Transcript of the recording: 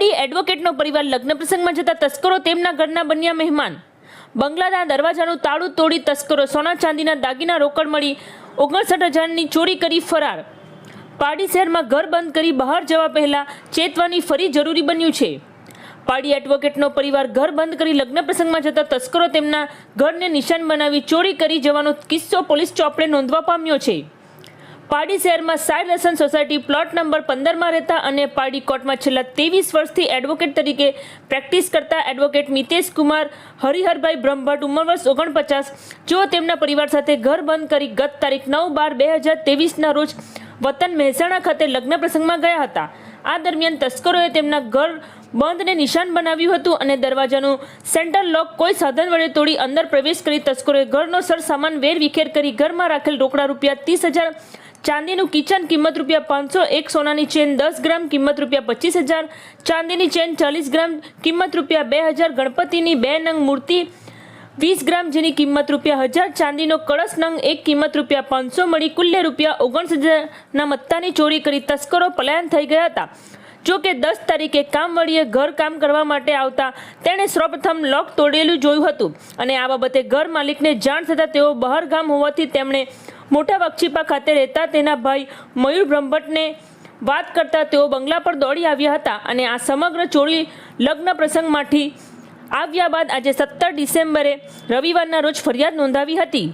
પાડી એડવોકેટનો પરિવાર લગ્ન પ્રસંગમાં જતા તસ્કરો તેમના ઘરના બન્યા મહેમાન। બંગલાના દરવાજાનું તાળું તોડી તસ્કરો સોના ચાંદીના દાગીના રોકડ મળી 59,000ની ચોરી કરી ફરાર। પાડી શહેરમાં ઘર બંધ કરી બહાર જવા પહેલા ચેતવાની ફરી જરૂરી બન્યું છે। પાડી એડવોકેટનો પરિવાર ઘર બંધ કરી લગ્ન પ્રસંગમાં જતા તસ્કરો તેમના ઘરને નિશાન બનાવી ચોરી કરી જવાનો કિસ્સો પોલીસ ચોપડે નોંધવા પામ્યો છે। પાડી શહેરમાં સાઈ લસન સોસાયટી પ્લોટ નંબર 15માં રહેતા અને પાડી કોર્ટમાં છેલ્લા 23 વર્ષથી એડવોકેટ તરીકે પ્રેક્ટિસ કરતા એડવોકેટ મિતેશ કુમાર હરિહરભાઈ બ્રહ્મભટ્ટ ઉંમર વર્ષ 49 જેઓ તેમના પરિવાર સાથે ઘર બંધ કરી ગત તારીખ 9/12/2023ના રોજ વતન મહેસાણા ખાતે લગ્ન પ્રસંગમાં ગયા હતા। આ દરમિયાન તસ્કરોએ તેમના ઘર બંધને નિશાન બનાવ્યું હતું અને દરવાજાનું સેન્ટર લોક કોઈ સાધન વડે તોડી અંદર પ્રવેશ કરી તસ્કરોએ ઘરનો સરસામાન વેરવિખેર કરી ઘરમાં રાખેલ રોકડા રૂપિયા 30,000, ચાંદીનું કિચન કિંમત રૂપિયા 500, એક સોનાની ચેન 10 ગ્રામ કિંમત રૂપિયા 25,000, ચાંદીની ચેન 40 ગ્રામ કિંમત રૂપિયા 2,000, ગણપતિની 2 નંગ મૂર્તિ 20 ગ્રામ જેની કિંમત રૂપિયા 1,000, ચાંદીનો કળશ નંગ એક કિંમત રૂપિયા 500 મળી કુલ્લે રૂપિયા 59,000ના મત્તાની ચોરી કરી તસ્કરો પલાયન થઈ ગયા હતા। જો કે 10 તારીખે કામવાળીએ ઘર કામ કરવા માટે આવતા તેણે સૌપ્રથમ લોક તોડેલું જોયું હતું અને આ બાબતે ઘર માલિકને જાણ થતાં તેઓ બહાર ગામ હોવાથી તેમણે મોટા વક્ષીપા ખાતે રહેતા તેના ભાઈ મયુર બ્રહ્મભટ્ટને વાત કરતા તેઓ બંગલા પર દોડી આવ્યા હતા અને આ સમગ્ર ચોરી લગ્ન પ્રસંગમાંથી આવ્યા બાદ આજે 17 ડિસેમ્બરે રવિવારના રોજ ફરિયાદ નોંધાવી હતી।